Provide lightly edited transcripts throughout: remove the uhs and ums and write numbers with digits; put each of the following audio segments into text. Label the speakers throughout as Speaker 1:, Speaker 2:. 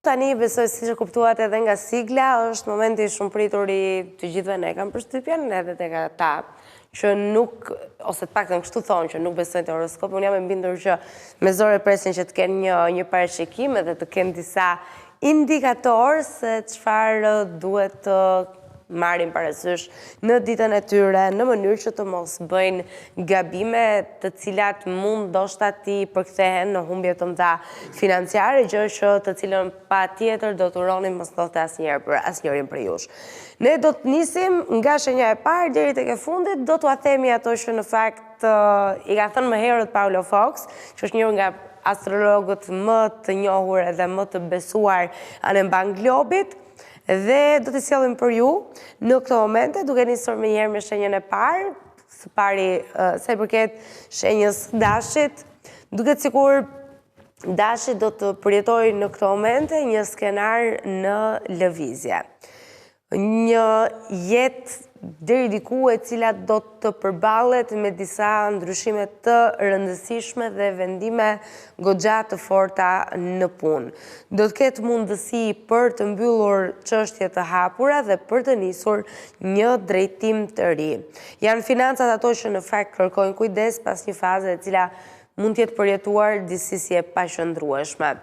Speaker 1: tani besoj si që kuptuat edhe nga sigla, është momenti shumë pritur i të gjithve ne kam përshtypjen edhe të ka ta, që nuk, ose të pak të në kështu thonë që nuk besojnë të horoskopin, unë jam e mbindur që me zore presin që të kenë një parashikim edhe të kenë disa indikator se çfarë duhet të marrin parasysh në ditën e tyre, në mënyrë që të mos bëjnë gabime të cilat mund ndoshta t'i përkthehen në humbje të mëdha financiare, gjë që të cilën patjetër do të uronin mos ndodhte asnjëherë për asnjërin prej jush. Ne do të nisim nga shenja e parë deri tek e fundit, do t'ua themi ato që në fakt i ka thënë më herët Paulo Fox, që është një nga astrologët më të njohur edhe më të besuar anë mban globit, dhe do t'i sjellim për ju në këto momente, duke nisur me njëherë me shenjën e parë, së pari sa i përket shenjës dashit, duket sikur dashi do të përjetoj në këto momente një skenar në lëvizje. Një jetë deri diku e cila do të përballet me disa ndryshime të rëndësishme dhe vendime goxha të forta në punë. Do të ketë mundësi për të mbyllur çështje të hapura dhe për të nisur një drejtim të ri. Janë financat ato që në fakt kërkojnë kujdes pas një faze e cila mund të jetë përjetuar disësi e paqëndrueshme.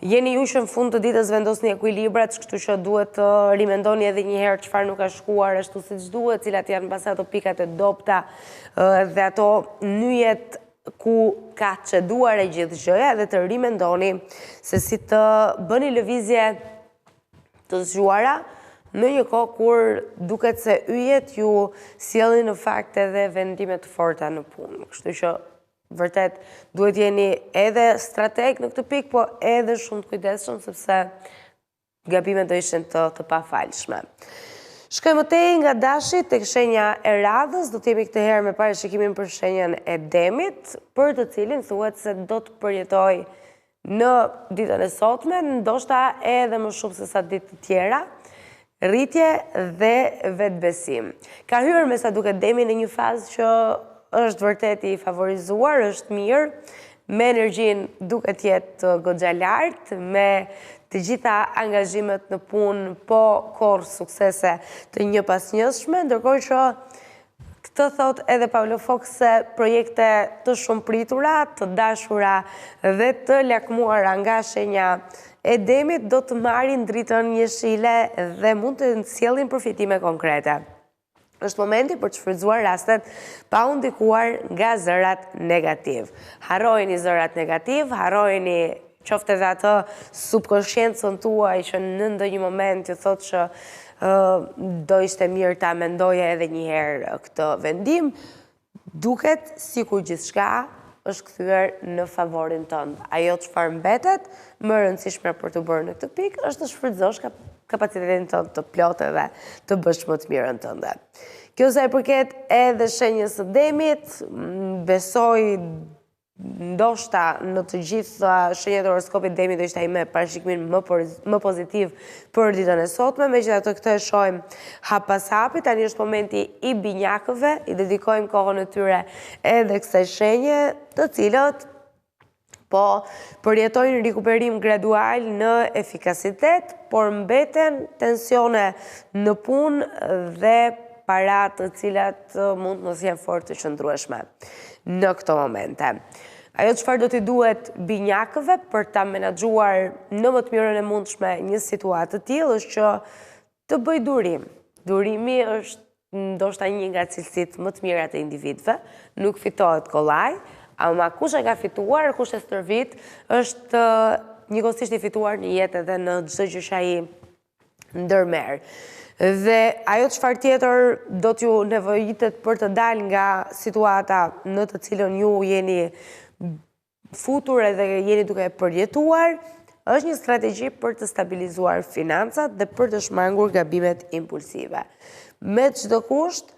Speaker 1: Jeni ju që në fund të ditës vendosni ekuilibrat, kështu që duhet të rimendoni edhe një herë çfarë nuk ka shkuar ashtu siç duhet, cilat janë mbas ato pikat e dobta dhe ato nyjet ku ka çeduar e gjithë gjëja, dhe të rimendoni se si të bëni lëvizje të zgjuara në një kohë kur duket se yjet ju sjellin në fakt edhe vendime të forta në punë. Kështu që vërtet duhet jeni edhe strateg në këtë pikë, po edhe shumë të kujdesshëm sepse gabimet do ishin të pafalshme. Shkojmë tej nga dashi tek shenja e radhës, do të jemi këtë herë me parashikimin për shenjën e demit, për të cilin thuhet se do të përjetoj në ditën e sotme, ndoshta edhe më shumë se sa ditë të tjera, rritje dhe vetbesim. Ka hyrë me sa duket demi në një fazë që është vërtet i favorizuar, është mirë, me energjinë duket jetë goxha lartë, me të gjitha angazhimet në punë, po korrë suksese të një pas njëshme, ndërkohë që këtë thot edhe Paulo Fox se projekte të shumë pritura, të dashura dhe të lakmuara nga shenja e demit do të marrin dritën jeshile dhe mund të sjellin përfitime konkrete. Është momenti për të shfrytzuar rastet pa u ndikuar nga zërat negativ. Harrojeni zërat negativ, harrojeni qofte dhe atë subkonsciencën tuaj që në ndonjë moment ju thotë që do ishte mirë ta mendoje edhe një herë këtë vendim, duket sikur gjithçka është kthyer në favorin tënd. Ajo çfarë mbetet më e rëndësishme për të bërë në këtë pikë është të shfrytëzosh kapacitetin tënd të plotë dhe të bësh më të mirën tënde. Kjo sa i përket edhe shenjës së demit, besoj ndoshta në të gjitha shenjat e horoskopit demi do ishte ai me parashikimin më pozitiv për ditën e sotme, megjithatë këtë e shohim hap pas hapi. Tani është momenti i binjakëve, i dedikojmë kohën e tyre edhe kësaj shenje, të cilët po përjetojnë rikuperim gradual në efikasitet, por mbeten tensione në punë dhe para të cilat mund mos jenë fort të qëndrueshme në këto momente. Ajo çfarë do t'i duhet binjakëve për ta menaxhuar në më të mirën e mundshme një situatë të tillë është që të bëj durim. Durimi është ndoshta një nga cilësitë më të mira të individëve, nuk fitohet kollaj, ama kush e ka fituar, kush e stërvit, është njëkohësisht i fituar një jetë edhe në çdo gjë që ai ndërmerr. Dhe ajo çfarë tjetër do t'ju nevojitet për të dalë nga situata në të cilën ju jeni futur edhe jeni duke përjetuar, është një strategji për të stabilizuar financat dhe për të shmangur gabimet impulsive. Me çdo kusht,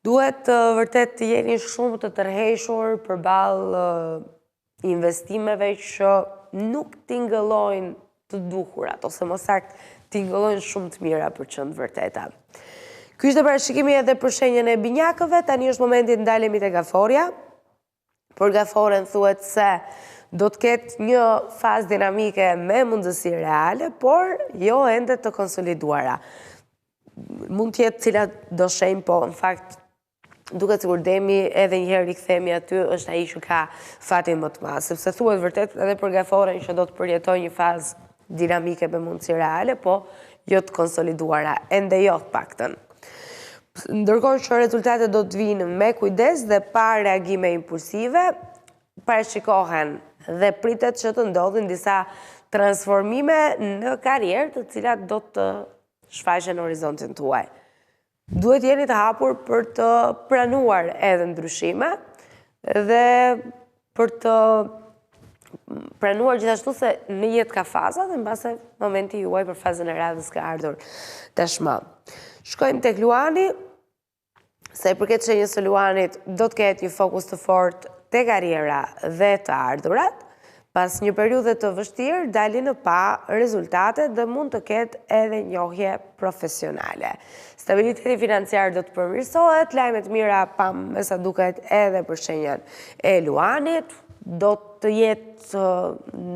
Speaker 1: duhet vërtet të jeni shumë të tërhequr përballë investimeve që nuk tingëllojnë të duhurat, ose më saktë tingëllojnë shumë të mira për qenë të vërteta. Ky ishte parashikimi edhe për shenjën e binjakëve, tani është momenti të ndalemi te gaforja. Për gaforen thuhet se do të ketë një fazë dinamike me mundësi reale, por jo ende të konsoliduara. Mund të jetë cilat do shenjë, po në fakt duket sikur Demi edhe njëherë rikthehemi aty është ai që ka fatin më të madh, sepse thuhet vërtet edhe për Gaforen që do të përjetojë një fazë dinamike me mundësi reale, po jo të konsoliduara, ende jo të paktën. Ndërkohë që rezultatet do të vinë me kujdes dhe pa reagime impulsive, parashikohen dhe pritet që të ndodhin disa transformime në karrierë të cilat do të shfaqen horizontin tuaj. Duhet jeni të hapur për të pranuar edhe ndryshime dhe për të pranuar gjithashtu se në jetë ka faza dhe në base momenti juaj për fazën e radhës ka ardhur tashmë. Shkojmë tek Luani, se i përket shenjës së Luanit do të ketë një fokus të fortë te karriera dhe të ardhurat. Pas një periudhe të vështirë, dalin në pa rezultate dhe mund të ketë edhe njohje profesionale. Stabiliteti financiar do të përmirësohet, lajmet mira pam me sa duket edhe për shenjën e Luanit, do të jetë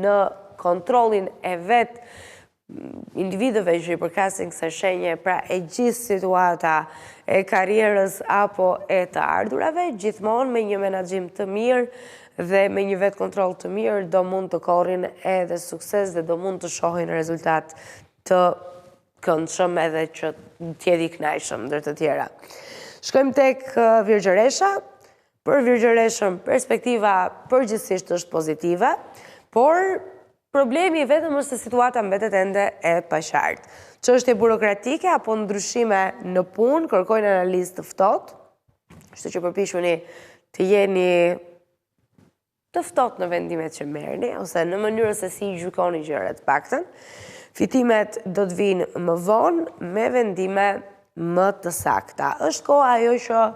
Speaker 1: në kontrollin e vet individëve që i përkasin kësaj shenje, pra e gjithë situata e karrierës apo e të ardhurave, gjithmonë me një menaxhim të mirë dhe me një vetë kontrol të mirë do mund të korrin edhe sukses dhe do mund të shohin rezultat të këndshëm edhe që t'jedi kënaqshëm ndër të tjera. Shkojmë tek Virgjëresha. Për Virgjëreshën perspektiva përgjithsisht është pozitive, por problemi vetëm është se situata mbetet ende e paqartë. Çështje burokratike apo ndryshime në punë kërkojnë analizë të ftohtë, kështu që përpiquni të jeni të ftohtë në vendimet që merrni ose në mënyrën se si gjykoni gjërat paktën. Fitimet do të vinë më vonë me vendime më të sakta. Është koha ajo që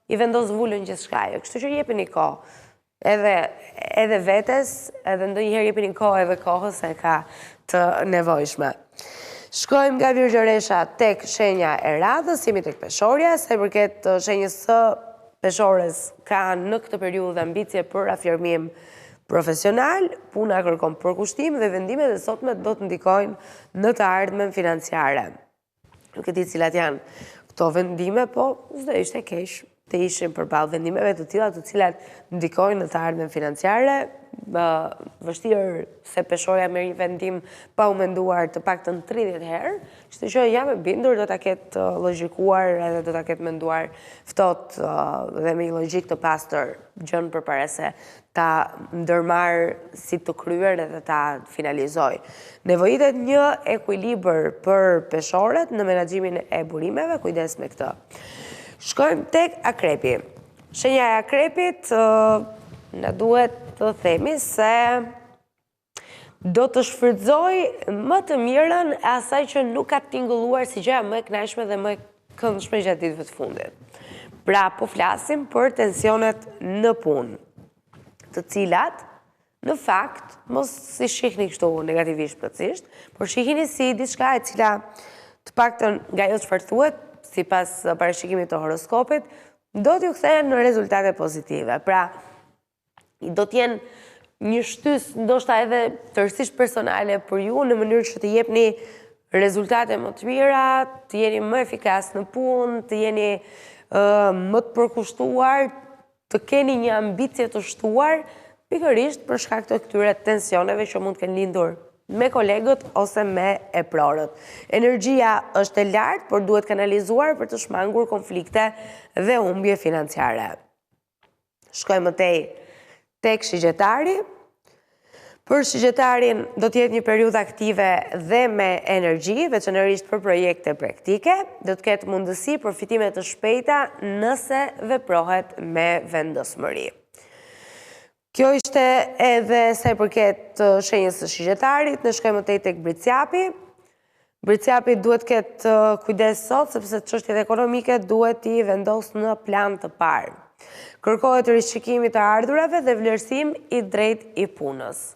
Speaker 1: i vendos vulën gjithçka, kështu që jepini kohë. Edhe vetes, edhe ndonjëherë jepini kohë edhe kohës e ka të nevojshme. Shkojmë nga Virgjëresha tek shenja e radhës, jemi tek Peshorja, sa i përket shenjës së Peshores ka në këtë periudhë ambicie për afirmim profesional, puna kërkon përkushtim dhe vendimet e sotme do të ndikojnë në të ardhmen financiare. Nuk e di cilat janë këto vendime, po s'do ishte keq të ishim përballë vendimeve të tilla të cilat ndikojnë në të ardhmen financiare. Vështirë se Peshorja merr një vendim pa u menduar të paktën 30 herë, kështu që jam e bindur do ta ketë logjikuar edhe do ta ketë menduar ftohtë dhe me një logjik të pastër gjën përpara se ta ndërmarr si të kryer edhe ta finalizoj. Nevojitet një ekuilibër për Peshorët në menaxhimin e burimeve, kujdes me këtë. Shkojmë tek Akrepi. Shenja e Akrepit na duhet të themi se do të shfrytëzoj më të mirën e asaj që nuk ka tingëlluar si gjëja më e kënaqshme dhe më e këndshme gjatë ditëve të fundit. Pra, po flasim për tensionet në punë, të cilat, në fakt, mos si shihni kështu negativisht plotësisht, por shihini si diçka e cila të paktën nga ajo çfarë thuhet, sipas parashikimit të horoskopit, do t'ju kthehen në rezultate pozitive. Pra, do t'jenë një shtys ndoshta edhe tërësisht personale për ju në mënyrë që të jepni rezultate më të mira, të jeni më efikas në punë, të jeni më të përkushtuar, të keni një ambicie të shtuar, pikërisht për shkak të këtyre tensioneve që mund të kenë lindur me kolegët ose me eprorët. Energjia është e lartë, por duhet kanalizuar për të shmangur konflikte dhe humbje financiare. Shkojmë tek Shigjetari. Për Shigjetarin do të jetë një periudhë aktive dhe me energji, veçanërisht për projekte praktike, do të ketë mundësi për fitime të shpejta nëse veprohet me vendosmëri. Kjo ishte edhe sa i përket shenjës së Shigjetarit. Ne shkojmë tek Bricjapi. Bricjapi duhet ketë kujdes sot, sepse çështjet ekonomike duhet i vendos në plan të parë. Kërkohet rishqikimi të ardhurave dhe vlerësim i drejt i punës.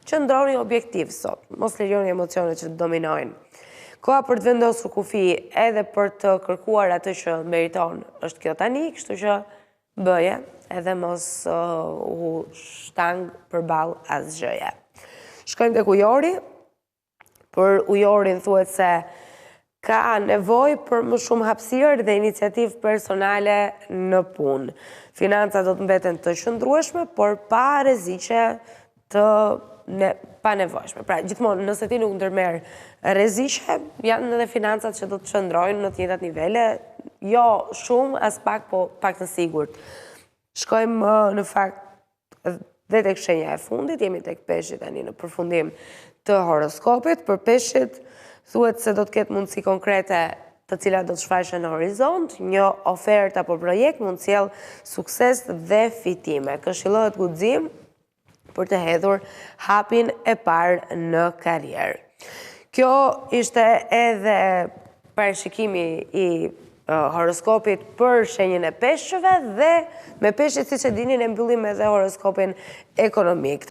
Speaker 1: Qëndroni objektiv sot, mos lejoni emocionet që të dominojnë. Koha për të vendosur kufi edhe për të kërkuar atë që meriton është kjo tani, kështu që bëje, edhe mos u shtang përballë asgjëje. Shkojmë tek ujori. Për ujorin thuhet se ka nevojë për më shumë hapësirë dhe iniciativë personale në punë. Financat do të mbeten të qëndrueshme, por pa rreziqe të panevojshme. Pra, gjithmonë, nëse ti nuk ndërmerr rreziqe, janë edhe financat që do të qëndrojnë në të njëjtat nivele, jo shumë, as pak, po pak të sigurt. Shkojmë në fakt dhe tek shenja e fundit, jemi tek peshqit tani në përfundim të horoskopit. Për peshqit thuhet se do të ketë mundësi konkrete të cilat do të shfaqen në horizont, një ofertë apo projekt mund të sjellë sukses dhe fitime. Këshillohet guxim për të hedhur hapin e parë në karrierë. Kjo ishte edhe parashikimi i horoskopit për shenjën e peshqëve dhe me peshqit, siç e dini, ne mbyllim edhe horoskopin ekonomik.